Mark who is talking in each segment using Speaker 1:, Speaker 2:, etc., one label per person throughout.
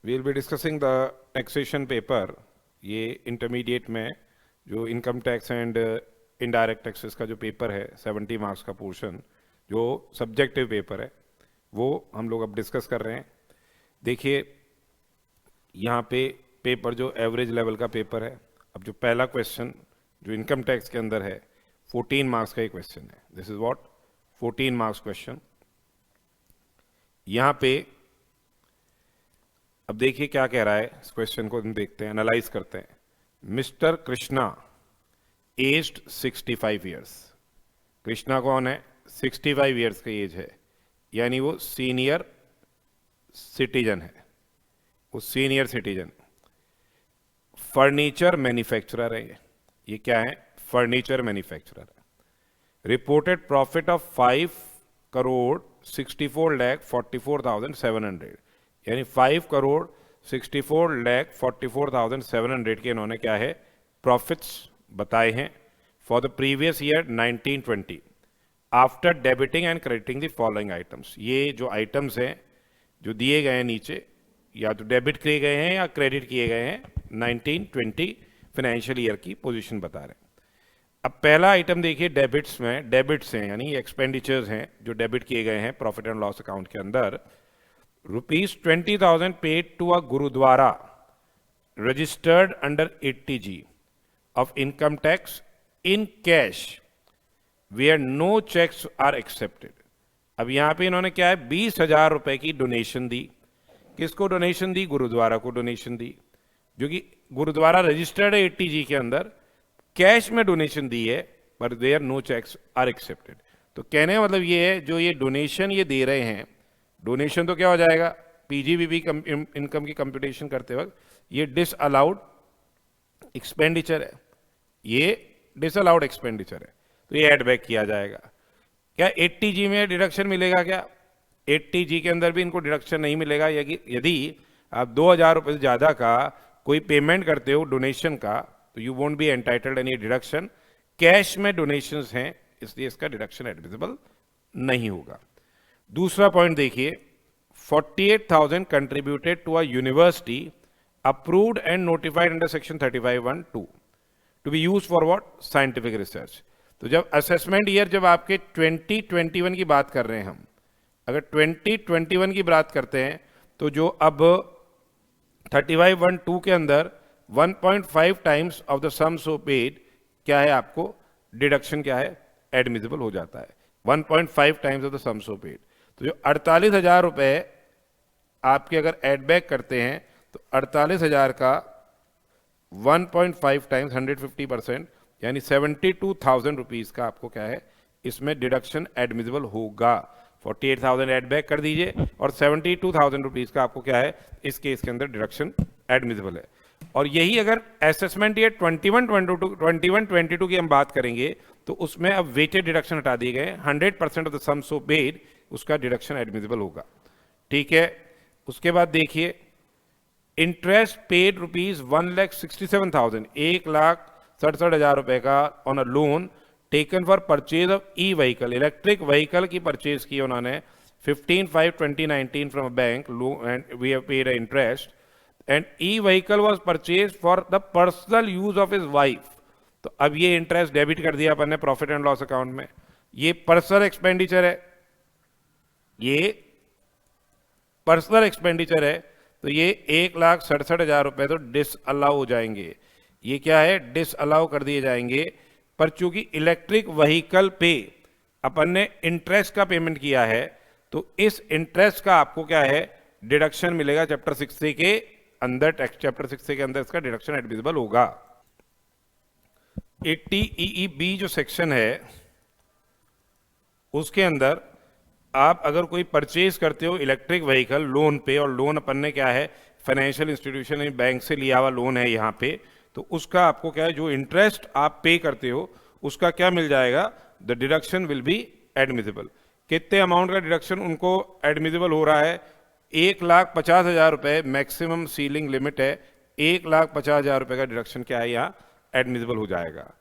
Speaker 1: We will be discussing the taxation paper. ये intermediate में जो income tax and indirect taxes का जो पेपर है 70 मार्क्स का पोर्शन, जो सब्जेक्टिव पेपर है, वो हम लोग अब डिस्कस कर रहे हैं। देखिए यहाँ पे पेपर जो एवरेज लेवल का पेपर है, अब जो पहला क्वेश्चन जो इनकम टैक्स के अंदर है 14 मार्क्स का एक क्वेश्चन है। This is what 14 marks question. यहाँ पे अब देखिए क्या कह रहा है, इस क्वेश्चन को हम देखते हैं, एनालाइज करते हैं। Mister Krishna aged 65 years. Krishna कौन है? 65 ईयर्स की एज है, यानी वो सीनियर सिटीजन है, वो सीनियर सिटीजन। फर्नीचर मैन्युफैक्चरर है ये क्या है? फर्नीचर मैन्युफैक्चरर है। रिपोर्टेड प्रॉफिट ऑफ 5 करोड़ 64,44,700, यानी 5 करोड़ 64,44,700 के इन्होंने क्या है प्रॉफिट्स बताए हैं for the previous year 1920 after debiting and crediting the following items. ये जो आइटम्स हैं जो दिए गए हैं नीचे, या तो डेबिट किए गए हैं या क्रेडिट किए गए हैं 1920 फाइनेंशियल ईयर की पोजीशन बता रहे हैं। अब पहला आइटम देखिए डेबिट्स में, डेबिट्स हैं यानी एक्सपेंडिचर्स हैं जो डेबिट किए गए हैं प्रॉफिट एंड लॉस अकाउंट के अंदर। ₹20,000 paid to a gurdwara registered under 80G of income tax in cash where no checks are accepted। अब यहां पे इन्होंने क्या है 20,000 रुपए की डोनेशन दी। किसको डोनेशन दी? गुरुद्वारा को डोनेशन दी, जो कि गुरुद्वारा रजिस्टर्ड है 80G के अंदर, कैश में डोनेशन दी है, but there no cheques are accepted. तो कहने का मतलब ये है जो ये डोनेशन ये दे रहे हैं, डोनेशन तो क्या हो जाएगा पीजीबीबी इनकम की कंप्यूटेशन करते वक्त ये डिसअलाउड एक्सपेंडिचर है, ये डिसअलाउड एक्सपेंडिचर है, तो ये एड बैक किया जाएगा। क्या 80G में डिडक्शन मिलेगा? क्या 80G के अंदर भी इनको डिडक्शन नहीं मिलेगा? यदि आप 2,000 रुपये से ज़्यादा का कोई पेमेंट करते हो डोनेशन का, तो you won't be entitled any deduction. Cash में डोनेशंस हैं इसलिए इसका डिडक्शन एडमिसिबल नहीं होगा। दूसरा पॉइंट देखिए, 48,000 contributed to a university approved and notified under section 35(1)(2 to be use for what? Scientific research. तो जब असेसमेंट ईयर जब आपके 2021 की बात कर रहे हैं हम, अगर 2021 की बात करते हैं तो जो अब 35(1)(2 के अंदर 1.5 times of the sum so paid क्या है आपको डिडक्शन क्या है एडमिसिबल हो जाता है, 1.5 times of the sum so paid. तो जो 48,000 रुपए आपके अगर एड बैक करते हैं तो 48,000 का 1.5 टाइम्स 150% यानी 72,000 रुपीज का आपको क्या है इसमें डिडक्शन एडमिसिबल होगा। 48,000 एड बैक कर दीजिए और 72,000 रुपीज का आपको क्या है इस केस के अंदर डिडक्शन एडमिसिबल है। और यही अगर असेसमेंट ईयर 21-22 की हम बात करेंगे तो उसमें अब वेटेड डिडक्शन हटा दिए गए, 100% of the sum so paid उसका डिडक्शन एडमिसिबल होगा। ठीक है, उसके बाद देखिए इंटरेस्ट पेड ₹1,67,000, 1,67,000 रुपए का on a loan taken for purchase of e vehicle, electric vehicle की परचेज की उन्होंने 15/5/2019 from a bank and we have paid interest and e vehicle was purchase for the personal use of his wife. तो अब ये interest debit कर दिया अपन ने profit and loss account में, ये पर्सनल एक्सपेंडिचर है, ये पर्सनल एक्सपेंडिचर है, तो ये 1,67,000 रुपए तो डिसअलाउ हो जाएंगे। ये क्या है डिसअलाउ कर दिए जाएंगे। पर चूंकि इलेक्ट्रिक व्हीकल पे अपन ने इंटरेस्ट का पेमेंट किया है तो इस इंटरेस्ट का आपको क्या है डिडक्शन मिलेगा चैप्टर 60 के अंदर, टैक्स चैप्टर 60 के अंदर इसका डिडक्शन एडमिसिबल होगा। 80EEB जो सेक्शन है उसके अंदर आप अगर कोई परचेज करते हो इलेक्ट्रिक व्हीकल लोन पे, और लोन अपन ने क्या है फाइनेंशियल इंस्टीट्यूशन बैंक से लिया हुआ लोन है यहाँ पे, तो उसका आपको क्या है जो इंटरेस्ट आप पे करते हो उसका क्या मिल जाएगा, the deduction will be admissible. कितने अमाउंट का डिडक्शन उनको एडमिसिबल हो रहा है? 1,50,000 रुपए मैक्सिमम सीलिंग लिमिट है, 1,50,000 रुपए का डिडक्शन क्या है यहाँ एडमिसिबल हो जाएगा।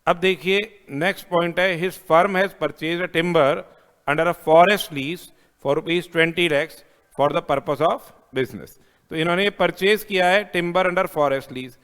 Speaker 1: अब देखिए नेक्स्ट पॉइंट है, his firm has purchase a timber under a forest lease for ₹20 lakhs for the purpose of business. तो इन्होंने परचेज किया है टिम्बर अंडर फॉरेस्ट लीज।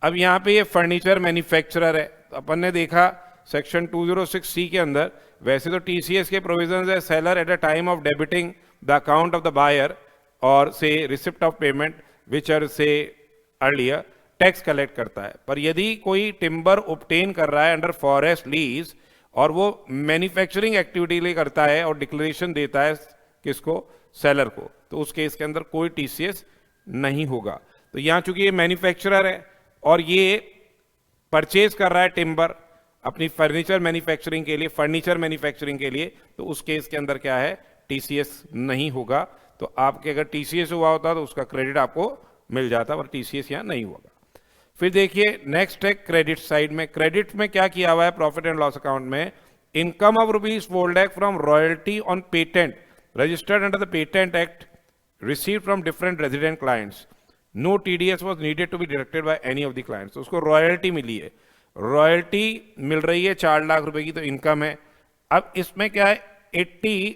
Speaker 1: अब यहाँ पे ये फर्नीचर मैन्युफैक्चरर है, तो अपन ने देखा सेक्शन 206C के अंदर वैसे तो TCS के प्रोविजंस है, seller at a time of debiting the account of the buyer और से receipt of payment which are से अर्लियर टैक्स कलेक्ट करता है। पर यदि कोई टिम्बर ऑब्टेन कर रहा है अंडर फॉरेस्ट लीज और वो मैन्युफैक्चरिंग एक्टिविटी लिए करता है और डिक्लेरेशन देता है किसको, सेलर को, तो उस केस के अंदर कोई TCS नहीं होगा। तो यहाँ चूंकि ये मैन्युफैक्चरर है और ये परचेज कर रहा है टिम्बर अपनी फर्नीचर मैन्युफैक्चरिंग के लिए, तो उस केस के अंदर क्या है, TCS नहीं होगा। तो आपके अगर TCS हुआ होता तो उसका क्रेडिट आपको मिल जाता, पर TCS यहाँ नहीं होगा। फिर देखिए नेक्स्ट है क्रेडिट साइड में। क्रेडिट में क्या किया हुआ है प्रॉफिट एंड लॉस अकाउंट में, income of ₹4 lakh from royalty on patent registered under the patent act receive from different resident clients, no TDS was needed to be deducted by any of the clients. उसको royalty मिली है, royalty मिल रही है 4 लाख रुपए की, तो income है। अब इसमें क्या है, 80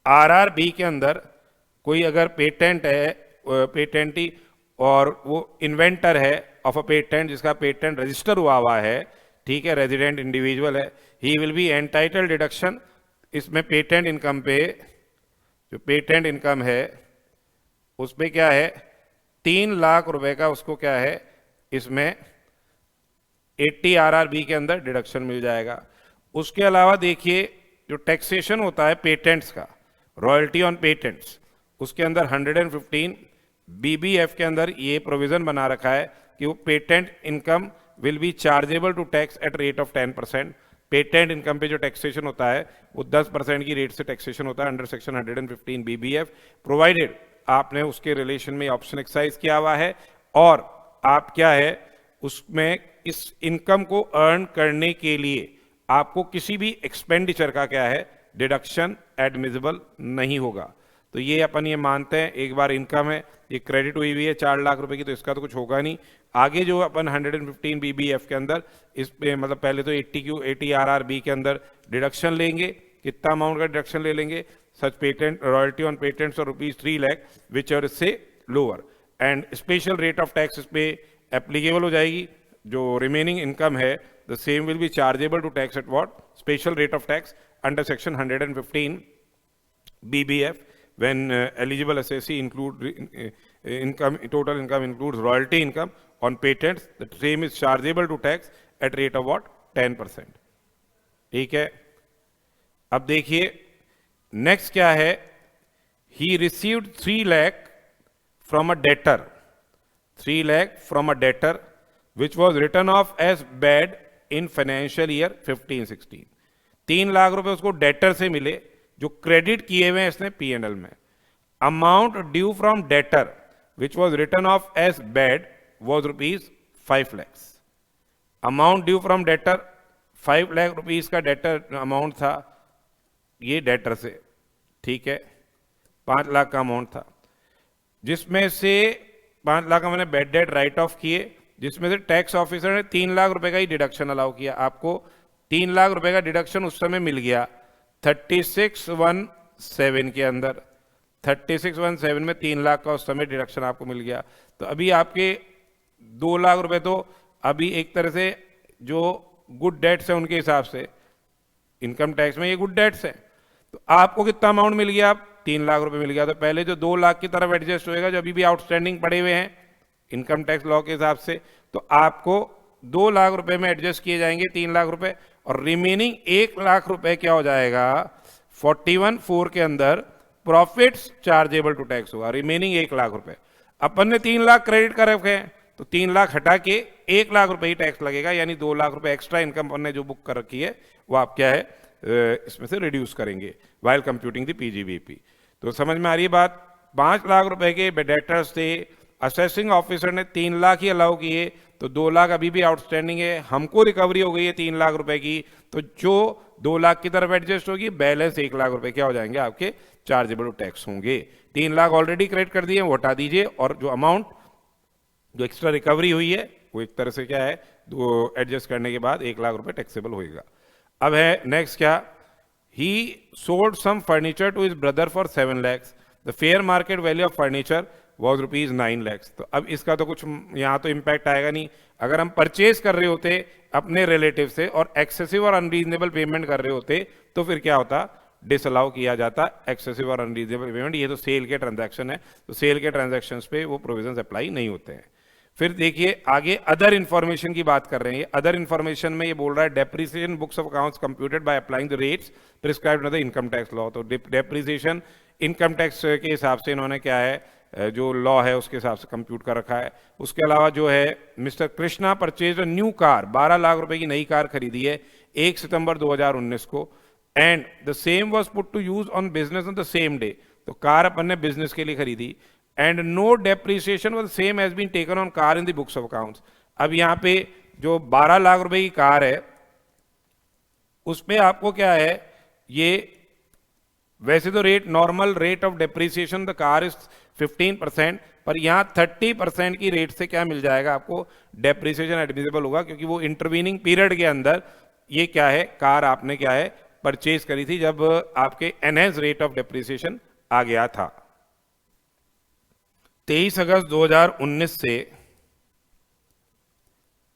Speaker 1: RRB के अंदर कोई अगर पेटेंट है, पेटेंटी और वो इन्वेंटर है ऑफ अ पेटेंट जिसका पेटेंट रजिस्टर हुआ है, ठीक है, रेजिडेंट इंडिविजुअल है, he will be entitle deduction. इसमें पेटेंट इनकम पे जो पेटेंट इनकम है उस पे क्या है, 3 लाख रुपए का उसको क्या है, इसमें 80 RRB के अंदर डिडक्शन मिल जाएगा। उसके अलावा देखिए जो टैक्सेशन होता है पेटेंट्स का, रॉयल्टी ऑन पेटेंट्स, उसके अंदर 115 BBF के अंदर ये प्रोविजन बना रखा है कि वो patent income will be chargeable to tax at rate of 10%। Patent income पे जो टैक्सेशन होता है वो 10% की रेट से टैक्सेशन होता है अंडर सेक्शन 115 BBF, प्रोवाइडेड आपने उसके रिलेशन में ऑप्शन एक्सरसाइज किया हुआ है और आप क्या है उसमें इस इनकम को अर्न करने के लिए आपको किसी भी एक्सपेंडिचर का क्या है, डिडक्शन एडमिसिबल नहीं होगा। तो ये अपन ये मानते हैं, एक बार इनकम है, ये क्रेडिट हुई है 4 लाख रुपए की, तो इसका तो कुछ होगा नहीं। आगे जो अपन 115 BBF के अंदर इस पे मतलब पहले तो 80 RRB के अंदर डिडक्शन लेंगे, कितना अमाउंट का डिडक्शन ले लेंगे, such patent royalty on patents और ₹3 लाख विच आर से lower, and special rate of tax इस पे एप्लीकेबल हो जाएगी। जो रिमेनिंग इनकम है the same will be chargeable to tax at what, special rate of tax under section 115 BBF when eligible assessee include income, total income includes royalty income on patents, the same is chargeable to tax at rate of what, 10%। ठीक है, अब देखिए next क्या है, he received 3 lakh from a debtor, 3 lakh from a debtor which was written off as bad in financial year 15-16। 3 lakh रुपए उसको debtor से मिले जो क्रेडिट किए हुए हैं इसने P&L में। Amount due from debtor which was written off as bad was ₹5 lakhs। Amount due from debtor 5 lakh rupees का डेटर अमाउंट था ये डेटर से, ठीक है, 5 लाख का अमाउंट था, जिसमें से 5 लाख का मैंने बैड डेट राइट ऑफ किए, जिसमें से टैक्स ऑफिसर ने 3 लाख रुपए का ही डिडक्शन अलाउ किया। आपको 3 लाख रुपए का डिडक्शन उस समय मिल गया 3617 के अंदर, 3617 में 3 लाख का उस समय डिडक्शन आपको मिल गया। तो अभी आपके 2 लाख रुपए तो अभी एक तरह से जो गुड डेट्स है उनके हिसाब से इनकम टैक्स में ये गुड डेट्स है, तो आपको कितना अमाउंट मिल गया, आप 3 लाख रुपए मिल गया। तो पहले जो 2 लाख की तरफ एडजस्ट होएगा जो अभी भी आउटस्टैंडिंग पड़े हुए हैं इनकम टैक्स लॉ के हिसाब से, तो आपको 2 लाख रुपए में एडजस्ट किए जाएंगे 3 लाख रुपए, और रिमेनिंग 1 लाख रुपए क्या हो जाएगा 41(4) के अंदर प्रॉफिट्स चार्जेबल टू टैक्स होगा, रिमेनिंग 1 लाख रुपए। अपन ने 3 लाख क्रेडिट कर रखे हैं तो 3 लाख हटा के 1 लाख रुपए ही टैक्स लगेगा, यानी 2 लाख रुपए एक्स्ट्रा इनकम अपन ने जो बुक कर रखी है वो आप क्या है इसमें से रिड्यूस करेंगे वाइल कंप्यूटिंग द PGBP। तो समझ में आ रही है बात। 5 लाख रुपए के डेटर्स थे, असेसिंग ऑफिसर ने 3 लाख ही अलाउ किए, तो 2 लाख अभी भी आउटस्टैंडिंग है, हमको रिकवरी हो गई है 3 लाख रुपए की, तो जो 2 लाख की तरफ एडजस्ट होगी बैलेंस 1 लाख रुपए क्या हो जाएंगे आपके चार्जेबल टैक्स होंगे। 3 लाख ऑलरेडी क्रेडिट कर दिए वो हटा दीजिए, और जो अमाउंट जो एक्स्ट्रा रिकवरी हुई है वो एक तरह से क्या है एडजस्ट करने के बाद 1 लाख रुपए टैक्सेबल होएगा। अब है नेक्स्ट क्या, he sold some furniture to his brother for 7 lakhs, the fair market value of furniture was ₹9 lakhs। तो अब इसका तो कुछ यहाँ तो इम्पैक्ट आएगा नहीं। अगर हम परचेज कर रहे होते अपने रिलेटिव से और एक्सेसिव और अनरीजनेबल पेमेंट कर रहे होते तो फिर क्या होता, डिसअलाउ किया जाता एक्सेसिव और अनरीजनेबल पेमेंट। ये तो सेल के ट्रांजैक्शन है, तो सेल के ट्रांजैक्शंस पे वो प्रोविजंस अप्लाई नहीं होते हैं। फिर देखिए आगे अदर इन्फॉर्मेशन की बात कर रहे हैं। अदर इन्फॉर्मेशन में ये बोल रहा है depreciation books of accounts computed by applying the rates prescribed under the income tax law. तो डेप्रिसिएशन इनकम टैक्स के हिसाब से इन्होंने क्या है, जो लॉ है उसके हिसाब से कंप्यूट कर रखा है। उसके अलावा जो है mister Krishna purchase a new car, 12 lakh रुपए की नई कार खरीदी है 1 सितंबर 2019 को, and the same was put to use on business on the same day. तो कार अपन ने बिजनेस के लिए खरीदी, and no depreciation was same has been taken on car in the books of accounts. अब यहाँ पे जो 12 लाख रुपए की कार है उसमें आपको क्या है, ये वैसे तो rate normal rate of depreciation the car is 15%, पर यहां 30% की रेट से क्या मिल जाएगा आपको, डेप्रिसिएशन एडमिसिबल होगा, क्योंकि वो इंटरवीनिंग पीरियड के अंदर ये क्या है, कार आपने क्या है परचेज करी थी जब आपके एनहेंस रेट ऑफ डेप्रिसिएशन आ गया था। 23 अगस्त 2019 से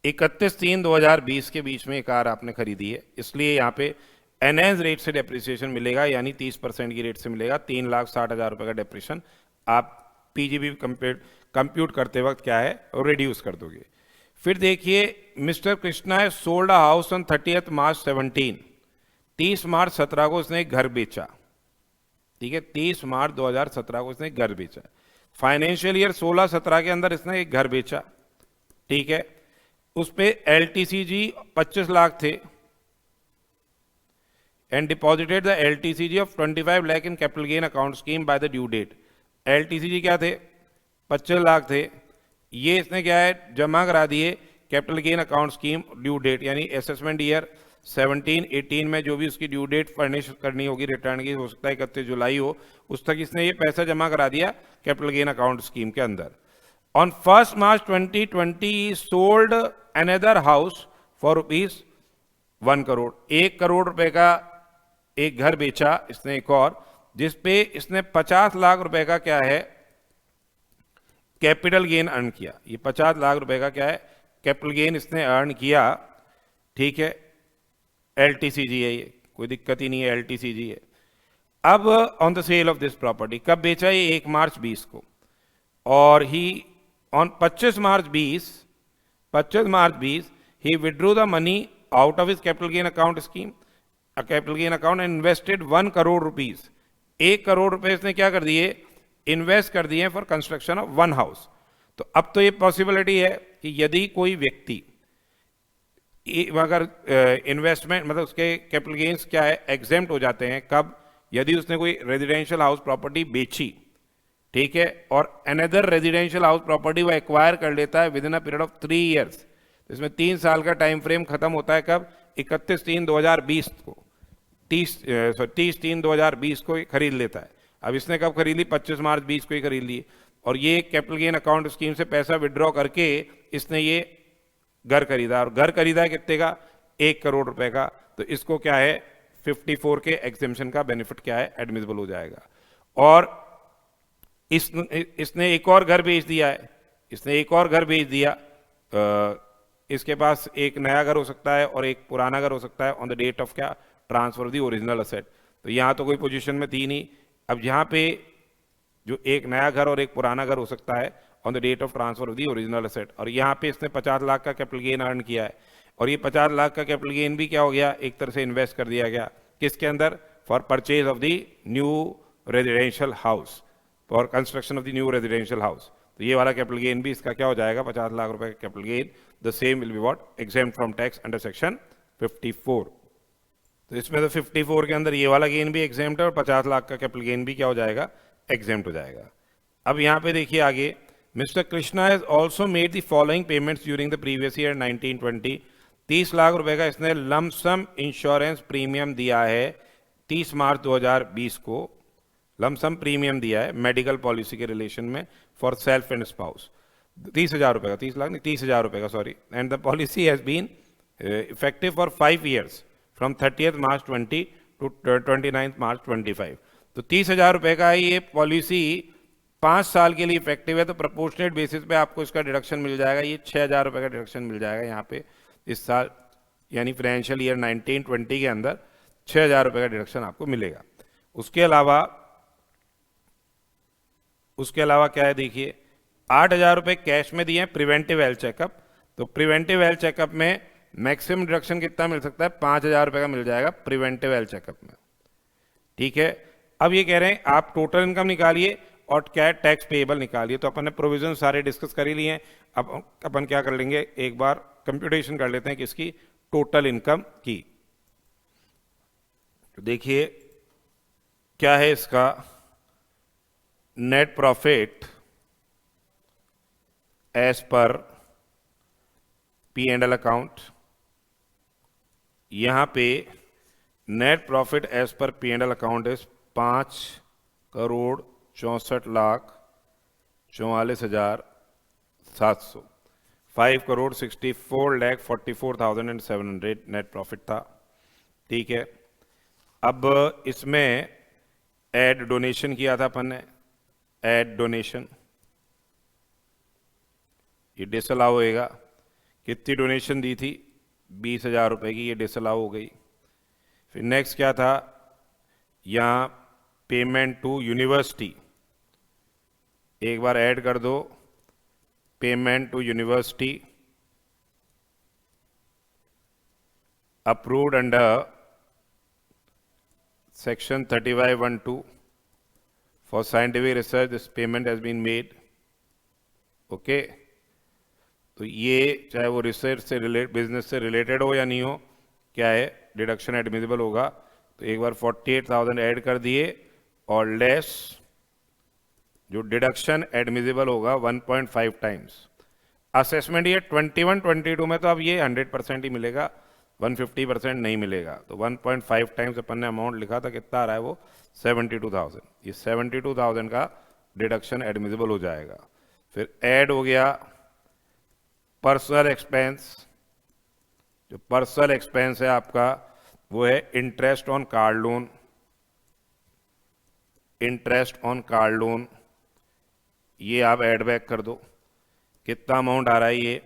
Speaker 1: 31/3/2020 के बीच में ये कार आपने खरीदी है, इसलिए यहाँ पे एनहेंस रेट से डेप्रिसिएशन मिलेगा, यानी 30% की रेट से मिलेगा। 3,60,000 रुपए का डेप्रिसिएशन आप पीजीबी कंप्यूट करते वक्त क्या है और रिड्यूस कर दोगे। फिर देखिए मिस्टर कृष्णा है सोल्ड अ हाउस ऑन 30 मार्च 17। 30 मार्च 17 को इसने एक घर बेचा, ठीक है, 30 मार्च 2017 को इसने एक घर बेचा। फाइनेंशियल ईयर 16-17 के अंदर इसने एक घर बेचा, ठीक है, उस पे एलटीसीजी 25 लाख थे, and deposited the LTCG of 25 lakh in capital gain account scheme by the due date। LTCG क्या थे, 25 लाख थे, ये इसने क्या है जमा करा दिए capital gain account scheme due date, यानी असेसमेंट ईयर 17-18 में जो भी उसकी ड्यू डेट फर्निश करनी होगी रिटर्न की, हो सकता है 31 जुलाई हो, उस तक इसने ये पैसा जमा करा दिया कैपिटल गेन अकाउंट स्कीम के अंदर। On 1 March 2020 sold another house for ₹1 crore. 1 crore रुपए का एक घर बेचा इसने एक और, जिसपे इसने 50 लाख रुपए का क्या है कैपिटल गेन अर्न किया। ये 50 लाख रुपए का क्या है कैपिटल गेन इसने अर्न किया, ठीक है, एलटीसीजी है, ये कोई दिक्कत ही नहीं है, एलटीसीजी है। अब on the sale of this property कब बेचा, ये 1 मार्च 20 को, और he on 25 March 20 he withdrew the money out of his capital gain account scheme, capital gain account, and invested 1 crore rupees. 1 crore रुपए इसने क्या कर दिए, इन्वेस्ट कर दिए फॉर कंस्ट्रक्शन ऑफ 1 हाउस। तो अब तो ये पॉसिबिलिटी है कि यदि कोई व्यक्ति अगर इन्वेस्टमेंट मतलब उसके कैपिटल गेन्स क्या है एग्जेम्प्ट हो जाते हैं, कब, यदि उसने कोई रेजिडेंशियल हाउस प्रॉपर्टी बेची, ठीक है, और अनदर रेजिडेंशियल हाउस प्रॉपर्टी वो एक्वायर कर लेता है with in a period of 3 years. इसमें 3 साल का टाइम फ्रेम खत्म होता है कब, 31/3/2020 को, 30/3/2020 को खरीद लेता है। अब इसने कब खरीद ली, 25 मार्च 20 को ही खरीद ली, और ये कैपिटल गेन अकाउंट स्कीम से पैसा विड्रॉ करके इसने ये घर खरीदा, और घर खरीदा है कितने का, 1 करोड़ रुपए का। तो इसको क्या है 54 के एग्जेम्पशन का बेनिफिट क्या है एडमिसिबल हो जाएगा। और इसने एक और घर बेच दिया है, इसने एक और घर बेच दिया, इसके पास एक नया घर हो सकता है और एक पुराना घर हो सकता है ऑन द डेट ऑफ क्या transfer of the original asset. तो यहाँ तो कोई पोजीशन में थी नहीं। अब यहाँ पे जो एक नया घर और एक पुराना घर हो सकता है on the date of transfer of the original asset, और यहाँ पे इसने 50 लाख का कैपिटल गेन अर्न किया है, और ये 50 लाख का कैपिटल गेन भी क्या हो गया, एक तरह से इन्वेस्ट कर दिया गया किसके अंदर, for purchase of the new residential house, for construction of the new residential house. तो ये वाला कैपिटल गेन भी इसका क्या हो जाएगा, 50 लाख रुपए का capital gain, the same will be what exempt from tax under section 54। तो इसमें तो 54 के अंदर ये वाला गेन भी एग्जेम्प्ट है और 50 लाख का कैपिटल गेन भी क्या हो जाएगा, एग्जेम्प्ट हो जाएगा। अब यहाँ पे देखिए आगे, mister Krishna has also made the following payments during the previous year 1920। 30 lakh रुपए का इसने लमसम इंश्योरेंस प्रीमियम दिया है 30 मार्च 2020 को, लमसम प्रीमियम दिया है मेडिकल पॉलिसी के रिलेशन में फॉर सेल्फ एंड स्पाउस, 30,000 रुपए का, 30 लाख नहीं 30,000 रुपए का sorry, and the policy has been effective for 5 years from 30 March 20 to 29 March 25। तो 30,000 रुपए का ये पॉलिसी 5 साल के लिए इफेक्टिव है, तो प्रोपोर्शनेट बेसिस पे आपको इसका डिडक्शन मिल जाएगा, ये 6,000 रुपये का डिडक्शन मिल जाएगा यहाँ पे इस साल, यानी फाइनेंशियल ईयर 19-20 के अंदर 6,000 रुपये का डिडक्शन आपको मिलेगा। उसके अलावा क्या है, देखिए 8,000 रुपये कैश में दिए हैं प्रिवेंटिव हेल्थ चेकअप, तो प्रिवेंटिव हेल्थ चेकअप में मैक्सिमम डिडक्शन कितना मिल सकता है, 5,000 रुपये का मिल जाएगा प्रिवेंटिव हेल्थ चेकअप में। ठीक है, अब ये कह रहे हैं आप टोटल इनकम निकालिए और क्या टैक्स पेएबल निकालिए। तो अपन ने प्रोविजन सारे डिस्कस कर ही लिए हैं, अब अपन क्या कर लेंगे, एक बार कंप्यूटेशन कर लेते हैं किसकी, टोटल इनकम की। तो देखिए क्या है इसका net profit as per P&L account. यहां पे net profit as per P&L account is 5,64,44,700, 5,64,44,700 net profit था। ठीक है, अब इसमें ऐड डोनेशन किया था अपन ने, ऐड डोनेशन ये डिसअलाउ होएगा। कितनी डोनेशन दी थी, 20,000 रुपये की, ये डिसअलाउ हो गई। फिर नेक्स्ट क्या था, यहाँ पेमेंट टू यूनिवर्सिटी, एक बार ऐड कर दो, payment to university approved under section 35(1)(2) for scientific research, this payment has been made. Okay, तो ये चाहे वो रिसर्च से बिजनेस से रिलेटेड हो या नहीं हो, क्या है, डिडक्शन एडमिसिबल होगा। तो एक बार 48,000 ऐड कर दिए और लेस जो डिडक्शन एडमिसिबल होगा 1.5 टाइम्स। असेसमेंट ये 21-22 में तो अब ये 100% ही मिलेगा, 150% नहीं मिलेगा। तो 1.5 टाइम्स अपन ने अमाउंट लिखा था, कितना आ रहा है वो 72,000, ये 72,000 का डिडक्शन एडमिसिबल हो जाएगा। फिर ऐड हो गया पर्सनल एक्सपेंस, जो पर्सनल एक्सपेंस है आपका वो है interest on car loan, interest on car loan, ये आप ऐड बैक कर दो। कितना अमाउंट आ रहा है ये,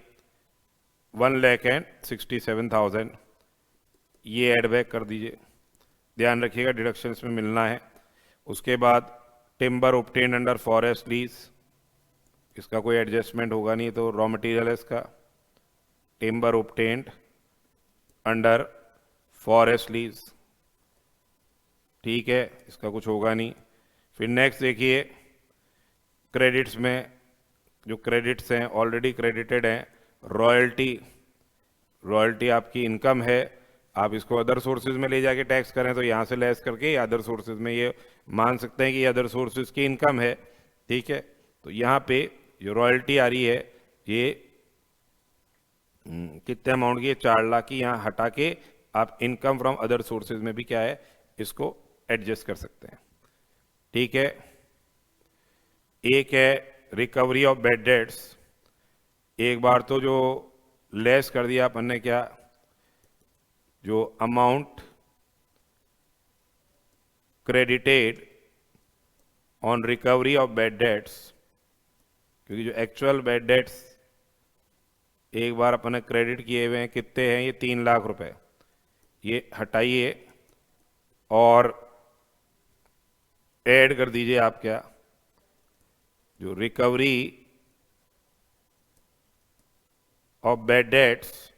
Speaker 1: 1,67,000, ये ऐड बैक कर दीजिए, ध्यान रखिएगा डिडक्शन इसमें मिलना है। उसके बाद timber obtained under forest lease, इसका कोई एडजस्टमेंट होगा नहीं, तो रॉ मटेरियल है इसका, timber obtained under forest lease, ठीक है, इसका कुछ होगा नहीं। फिर नेक्स्ट देखिए क्रेडिट्स में, जो क्रेडिट्स हैं ऑलरेडी क्रेडिटेड हैं, रॉयल्टी, रॉयल्टी आपकी इनकम है, आप इसको अदर सोर्सेज में ले जाके टैक्स करें तो यहाँ से लेस करके अदर सोर्सेज में ये मान सकते हैं कि ये अदर सोर्सेज की इनकम है। ठीक है, तो यहाँ पे जो रॉयल्टी आ रही है ये कितने अमाउंट की, 4 लाख की, यहाँ हटा के आप इनकम फ्रॉम अदर सोर्सेज में भी क्या है इसको एडजस्ट कर सकते हैं। ठीक है, एक है रिकवरी ऑफ बैड डेट्स, एक बार तो जो लेस कर दिया अपन ने, क्या, जो amount credited on recovery of bad debts, क्योंकि जो एक्चुअल बैड डेट्स एक बार अपन ने क्रेडिट किए हुए हैं, कितने हैं ये, 3 लाख रुपए, ये हटाइए और ऐड कर दीजिए आप क्या, जो recovery of bad debts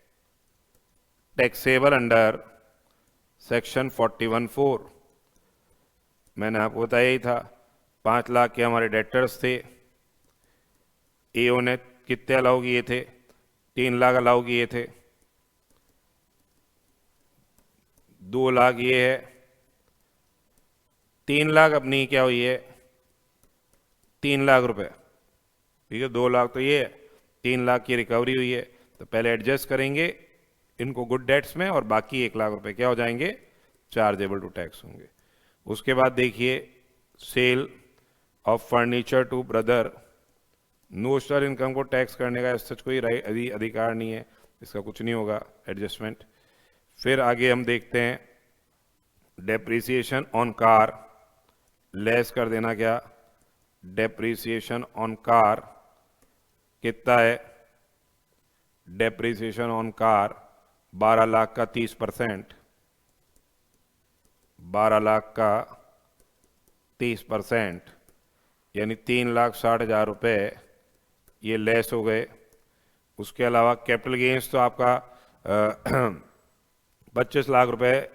Speaker 1: taxable under section 41(4). मैंने आपको बताया ही था 5 लाख के हमारे डेटर्स थे, एओ ने कितने अलाउ किए थे, 3 लाख अलाउ किए थे, 2 लाख ये है, 3 लाख अपनी क्या हुई है, 3 लाख रुपए, ठीक है, 2 लाख तो ये है, 3 लाख की रिकवरी हुई है। तो पहले एडजस्ट करेंगे इनको गुड डेट्स में और बाकी 1 लाख रुपए क्या हो जाएंगे, चार्जेबल टू टैक्स होंगे। उसके बाद देखिए sale of furniture to brother, notional income को टैक्स करने का सच कोई अधिकार नहीं है, इसका कुछ नहीं होगा एडजस्टमेंट। फिर आगे हम देखते हैं डेप्रिसिएशन ऑन कार, लेस कर देना क्या, डेप्रीसिएशन ऑन कार कितना है? डेप्रीसिएशन ऑन कार 12 लाख का 30%, 12 लाख का 30%, यानी 3,60,000 रुपये ये लेस हो गए। उसके अलावा कैपिटल गेंस तो आपका 25 लाख रुपए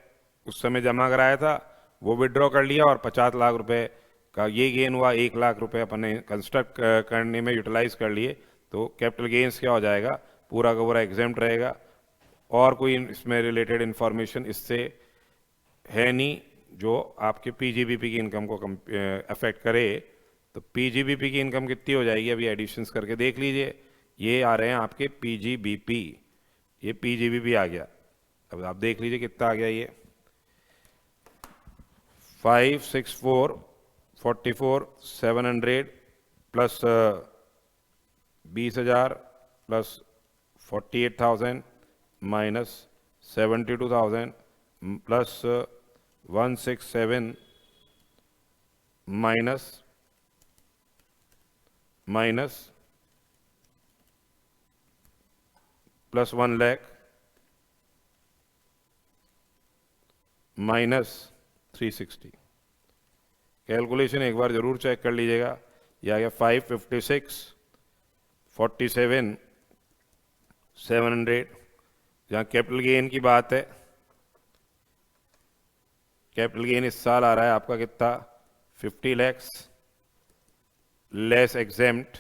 Speaker 1: उस समय जमा कराया था, वो विड्रॉ कर लिया, और 50 लाख रुपए का ये गेन हुआ। 1 लाख रुपए अपने कंस्ट्रक्ट करने में यूटिलाइज कर लिए, तो कैपिटल गेंस क्या हो जाएगा? पूरा का पूरा एग्जेम्प्ट रहेगा। और कोई इसमें रिलेटेड इंफॉर्मेशन इससे है नहीं जो आपके पीजीबीपी की इनकम को अफेक्ट करे। तो पीजीबीपी की इनकम कितनी हो जाएगी? अभी एडिशंस करके देख लीजिए। ये आ रहे हैं आपके पीजीबीपी, ये पीजीबीपी आ गया। अब आप देख लीजिए कितना आ गया ये 564,44,700 plus 20,000 plus 48,000 minus 72,000 plus 167 minus plus 1 lakh minus 360। Calculation एक बार जरूर चेक कर लीजिएगा। यह आ गया 556,47,700। जहाँ कैपिटल गेन की बात है, कैपिटल गेन इस साल आ रहा है आपका कितना? 50 lakhs less exempt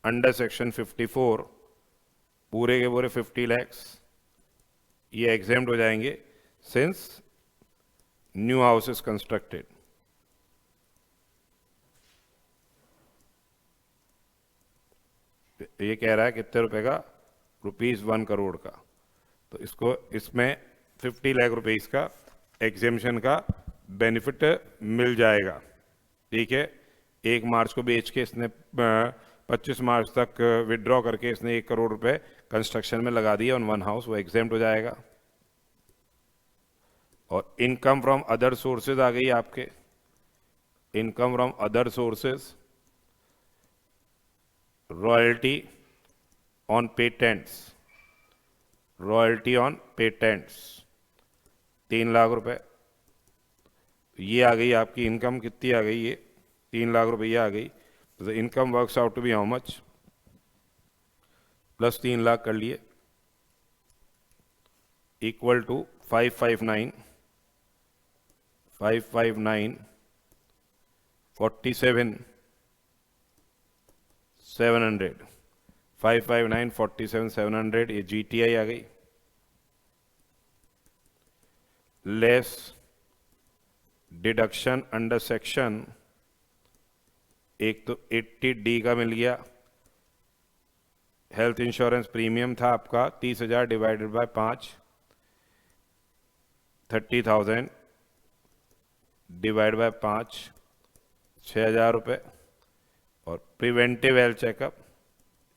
Speaker 1: under section 54, पूरे के पूरे 50 लैक्स ये एग्जेम्प्ट हो जाएंगे since new house is constructed. ये कह रहा है कितने रुपए का? ₹1 करोड़ का। तो इसको इसमें 50 लाख रुपीस का एग्जेम्पशन का बेनिफिट मिल जाएगा। ठीक है, 1 मार्च को बेच के इसने 25 मार्च तक विड्रॉ करके इसने 1 करोड़ रुपए कंस्ट्रक्शन में लगा दिया ऑन वन हाउस, वो एग्जेम्प्ट हो जाएगा। और इनकम फ्रॉम अदर सोर्सेज आ गई आपके। Income from other sources, royalty on patents, royalty on patents 3 lakh रुपए। ये आ गई आपकी इनकम। कितनी आ गई? ये 3 लाख रुपये आ गई। तो income works out to be how much? Plus 3 lakh कर लिए, इक्वल टू 559 47 700, 559 47 700 ये जीटीआई आ गई। लेस डिडक्शन अंडर सेक्शन, एक तो 80D का मिल गया। हेल्थ इंश्योरेंस प्रीमियम था आपका 30,000 डिवाइडेड बाय 5, 30,000 डिवाइड बाय 5, 6,000 रुपये। और प्रिवेंटिव हेल्थ चेकअप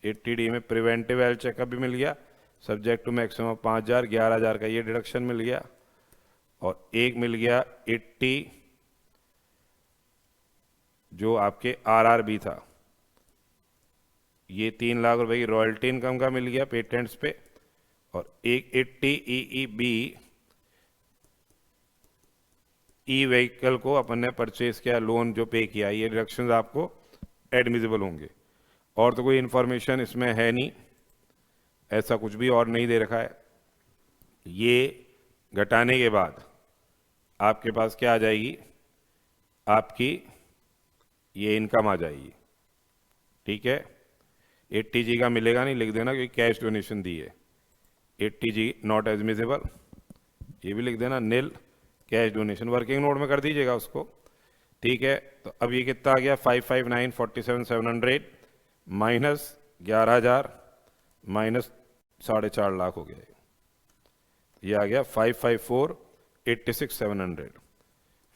Speaker 1: 80D में प्रिवेंटिव हेल्थ चेकअप भी मिल गया, सब्जेक्ट टू मैक्सिमम 5,000, 11,000 का ये डिडक्शन मिल गया। और एक मिल गया 80 जो आपके RRB था, ये 3 लाख रुपए की रॉयल्टी इनकम का मिल गया पेटेंट्स पे। और एक 80 EEB ई व्हीकल को अपन ने परचेज किया, लोन जो पे किया, ये डिडक्शंस आपको एडमिजिबल होंगे। और तो कोई इंफॉर्मेशन इसमें है नहीं, ऐसा कुछ भी और नहीं दे रखा है। ये घटाने के बाद आपके पास क्या आ जाएगी? आपकी ये इनकम आ जाएगी। ठीक है, 80G का मिलेगा नहीं, लिख देना क्योंकि कैश डोनेशन दी है। 80G नॉट एडमिजिबल, ये भी लिख देना। नील कैश डोनेशन वर्किंग नोट में कर दीजिएगा उसको। ठीक है, तो अब ये कितना आ गया? 559 47 700 माइनस 11,000 माइनस 4.5 लाख हो गया। ये आ गया 554 86 700,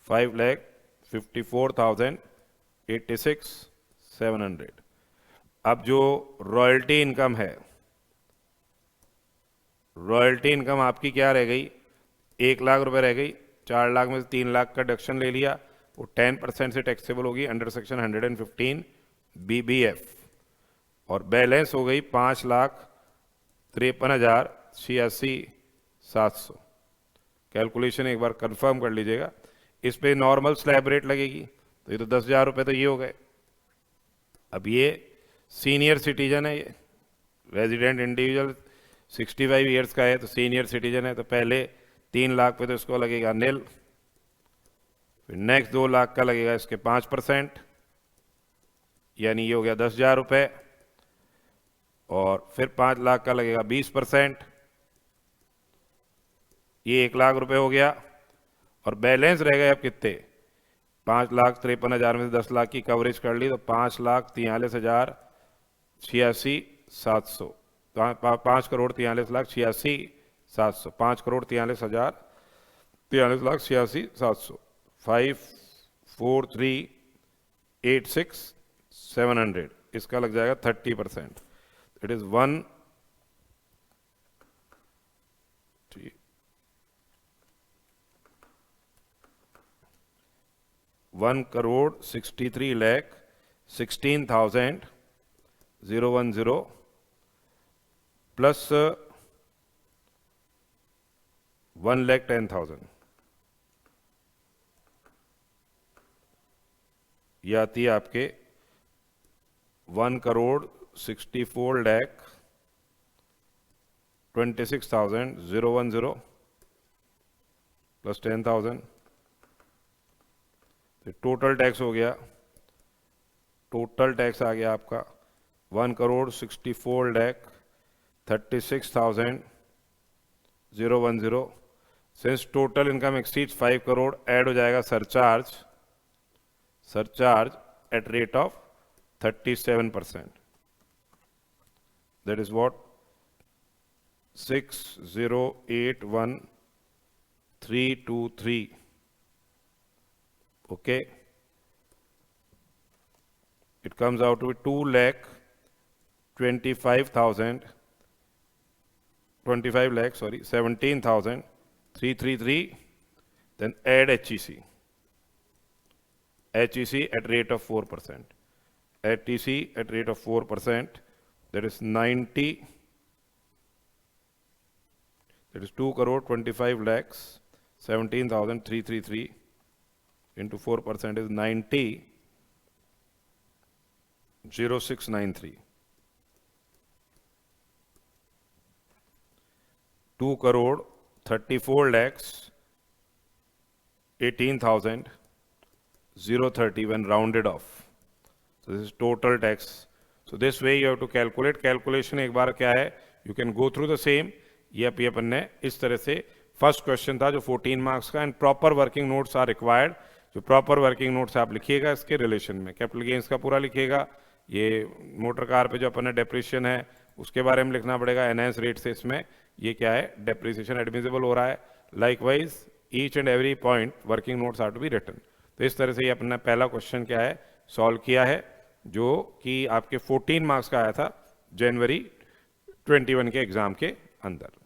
Speaker 1: 5,54,086 700। अब जो रॉयल्टी इनकम है, रॉयल्टी इनकम आपकी क्या रह गई? 1 लाख रुपए रह गई। 4 लाख में से 3 लाख का डिडक्शन ले लिया, वो 10% से टैक्सेबल होगी अंडर सेक्शन 115 BBF, और बैलेंस हो गई 5,53,86,700। कैलकुलेशन एक बार कंफर्म कर लीजिएगा। इस पे नॉर्मल स्लैब रेट लगेगी, तो ये तो 10,000 रुपये तो ये हो गए। अब ये सीनियर सिटीजन है, ये रेजिडेंट इंडिविजुअल 65 ईयर्स का है, तो सीनियर सिटीजन है, तो पहले 3 लाख पे तो इसको लगेगा निल, फिर नेक्स्ट 2 लाख का लगेगा इसके 5%, यानी ये हो गया 10,000 रुपये, और फिर 5 लाख का लगेगा 20%, ये 1 लाख रुपए हो गया, और बैलेंस रह गए अब कितने, 5,53,000 में से 10 लाख की कवरेज कर ली, तो 5,43,86,700, 5,43,86,700, 5,43,86,700, 5,43,86,700, इसका लग जाएगा 30%। इट इज 1,63,16,010 प्लस 1,10,000, ये आती है आपके 1,64,26,010 प्लस 10,000, तो टोटल टैक्स हो गया, टोटल टैक्स आ गया आपका 1,64,36,010। Since total income exceeds 5 crore, add हो जाएगा surcharge at rate of 37%, that is what 6,08,1,323. Okay, it comes out to be 17,333. Then add HEC at rate of 4%. HEC at rate of 4%, that is 90. That is 2,25,17,333 into 4% is 90,0693. 2,34,18,030 when rounded off. So this is total tax. So this way you have to calculate. Calculation एक बार क्या है, you can go through the same. ये अपन ने इस तरह से first question था जो 14 मार्क्स का, and proper working notes are required. जो प्रॉपर वर्किंग नोट्स आप लिखिएगा इसके रिलेशन में, कैपिटल गेन्स का पूरा लिखिएगा, ये मोटर कार पे जो अपन ने डेप्रिसिएशन है उसके बारे में लिखना पड़ेगा, एनहांस रेट से इसमें ये क्या है डेप्रिसिएशन एडमिसिबल हो रहा है। Likewise each and every point working notes are to be written. तो इस तरह से ये अपना पहला क्वेश्चन क्या है सॉल्व किया है, जो कि आपके 14 मार्क्स का आया था जनवरी 21 के एग्जाम के अंदर।